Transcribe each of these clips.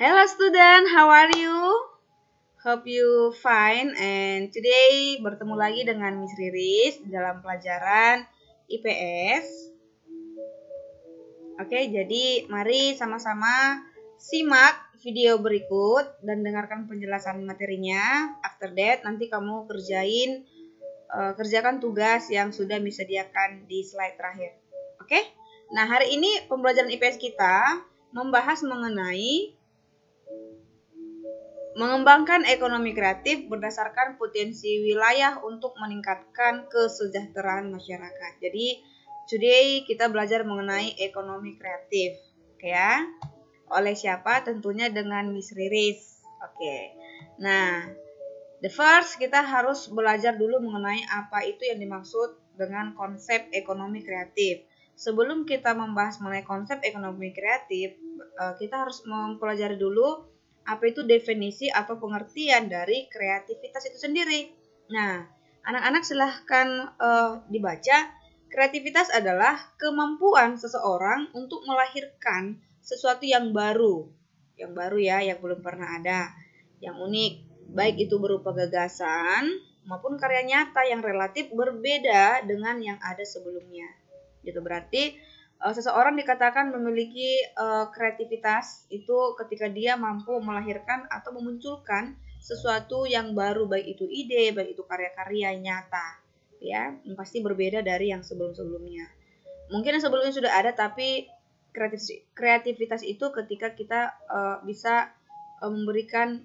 Hello student, how are you? Hope you fine and today bertemu lagi dengan Miss Riris dalam pelajaran IPS. Oke, jadi mari sama-sama simak video berikut dan dengarkan penjelasan materinya. After that nanti kamu kerjakan tugas yang sudah disediakan di slide terakhir. Oke? Nah, hari ini pembelajaran IPS kita membahas mengenai mengembangkan ekonomi kreatif berdasarkan potensi wilayah untuk meningkatkan kesejahteraan masyarakat. Jadi, today kita belajar mengenai ekonomi kreatif. Oke ya. Oleh siapa? Tentunya dengan Miss Riris. Oke. Nah, the first kita harus belajar dulu mengenai apa itu yang dimaksud dengan konsep ekonomi kreatif. Sebelum kita membahas mengenai konsep ekonomi kreatif, kita harus mempelajari dulu apa itu definisi atau pengertian dari kreativitas itu sendiri. Nah, anak-anak silahkan dibaca. Kreativitas adalah kemampuan seseorang untuk melahirkan sesuatu yang baru ya, yang belum pernah ada, yang unik, baik itu berupa gagasan maupun karya nyata yang relatif berbeda dengan yang ada sebelumnya. Gitu berarti seseorang dikatakan memiliki kreativitas itu ketika dia mampu melahirkan atau memunculkan sesuatu yang baru, baik itu ide, baik itu karya-karya nyata, ya, yang pasti berbeda dari yang sebelum-sebelumnya. Mungkin yang sebelumnya sudah ada, tapi kreativitas itu ketika kita bisa memberikan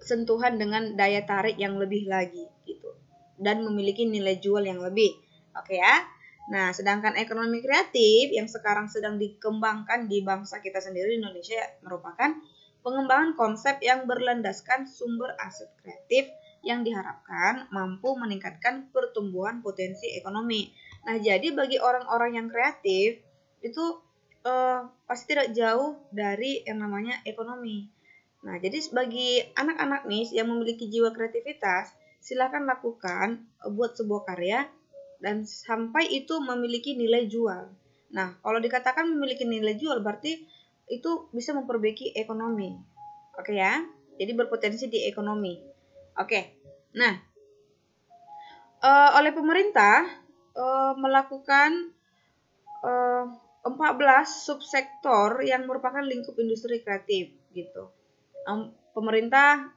sentuhan dengan daya tarik yang lebih lagi, gitu, dan memiliki nilai jual yang lebih. Oke ya. Nah, sedangkan ekonomi kreatif yang sekarang sedang dikembangkan di bangsa kita sendiri di Indonesia merupakan pengembangan konsep yang berlandaskan sumber aset kreatif yang diharapkan mampu meningkatkan pertumbuhan potensi ekonomi. Nah, jadi bagi orang-orang yang kreatif itu pasti tidak jauh dari yang namanya ekonomi. Nah, jadi bagi anak-anak nih yang memiliki jiwa kreativitas, silakan lakukan buat sebuah karya dan sampai itu memiliki nilai jual. Nah, kalau dikatakan memiliki nilai jual berarti itu bisa memperbaiki ekonomi. Oke ya? Jadi berpotensi di ekonomi. Oke. Nah, oleh pemerintah melakukan 14 subsektor yang merupakan lingkup industri kreatif gitu. Pemerintah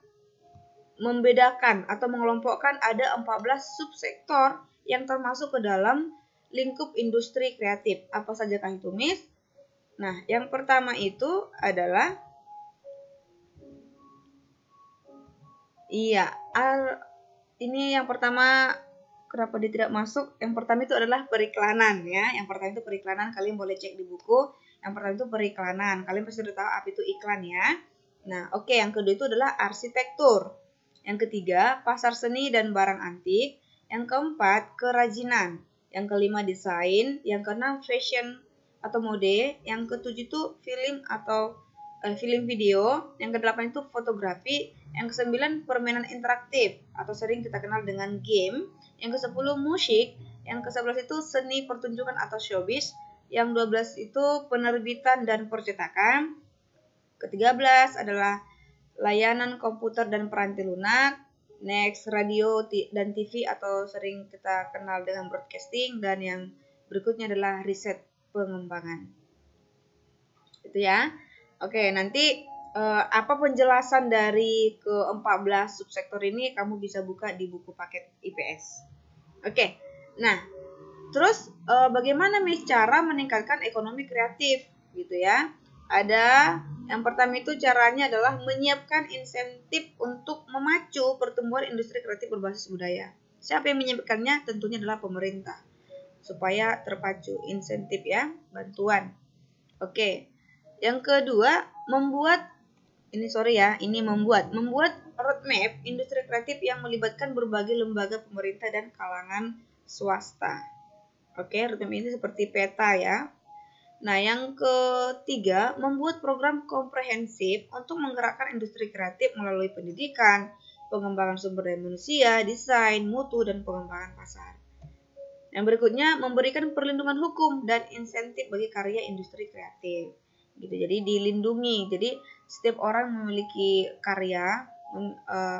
membedakan atau mengelompokkan ada 14 subsektor yang termasuk ke dalam lingkup industri kreatif. Apa sajakah itu, Miss? Nah, yang pertama itu adalah ini yang pertama, kenapa dia tidak masuk? Yang pertama itu adalah periklanan ya. Yang pertama itu periklanan, kalian boleh cek di buku. Yang pertama itu periklanan. Kalian pasti sudah tahu apa itu iklan ya. Nah, oke, yang kedua itu adalah arsitektur. Yang ketiga, pasar seni dan barang antik. Yang keempat, kerajinan. Yang kelima, desain. Yang keenam, fashion atau mode. Yang ketujuh itu film atau film video. Yang kedelapan itu fotografi. Yang kesembilan, permainan interaktif atau sering kita kenal dengan game. Yang ke-10 musik. Yang ke-11 itu seni pertunjukan atau showbiz. Yang 12 itu penerbitan dan percetakan. Ke-13 adalah layanan komputer dan peranti lunak. Next, radio dan TV atau sering kita kenal dengan broadcasting. Dan yang berikutnya adalah riset pengembangan. Itu ya. Oke, nanti apa penjelasan dari ke-14 subsektor ini kamu bisa buka di buku paket IPS. Oke. Nah, terus bagaimana cara meningkatkan ekonomi kreatif gitu ya? Ada yang pertama itu caranya adalah menyiapkan insentif untuk memacu pertumbuhan industri kreatif berbasis budaya. Siapa yang menyiapkannya? Tentunya adalah pemerintah. Supaya terpacu insentif ya, bantuan. Oke. Yang kedua, membuat roadmap industri kreatif yang melibatkan berbagai lembaga pemerintah dan kalangan swasta. Oke, roadmap ini seperti peta ya. Nah, yang ketiga, membuat program komprehensif untuk menggerakkan industri kreatif melalui pendidikan, pengembangan sumber daya manusia, desain, mutu, dan pengembangan pasar. Yang berikutnya, memberikan perlindungan hukum dan insentif bagi karya industri kreatif. Gitu. Jadi dilindungi. Jadi setiap orang memiliki karya,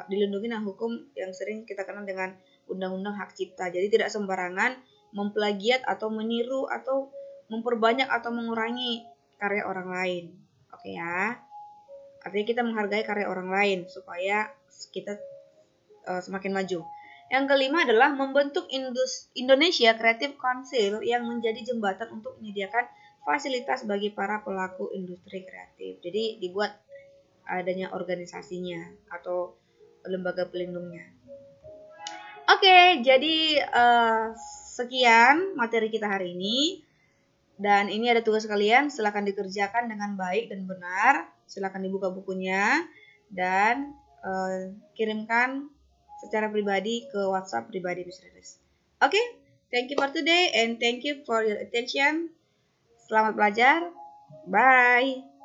dilindungi dengan hukum yang sering kita kenal dengan Undang-Undang Hak Cipta. Jadi tidak sembarangan memplagiat atau meniru atau memperbanyak atau mengurangi karya orang lain. Oke ya. Artinya kita menghargai karya orang lain supaya kita semakin maju. Yang kelima adalah membentuk Indonesia Creative Council yang menjadi jembatan untuk menyediakan fasilitas bagi para pelaku industri kreatif. Jadi dibuat adanya organisasinya atau lembaga pelindungnya. Oke, jadi sekian materi kita hari ini. Dan ini ada tugas kalian, silakan dikerjakan dengan baik dan benar. Silakan dibuka bukunya dan kirimkan secara pribadi ke WhatsApp pribadi Bisnis. Oke, thank you for today and thank you for your attention. Selamat belajar. Bye.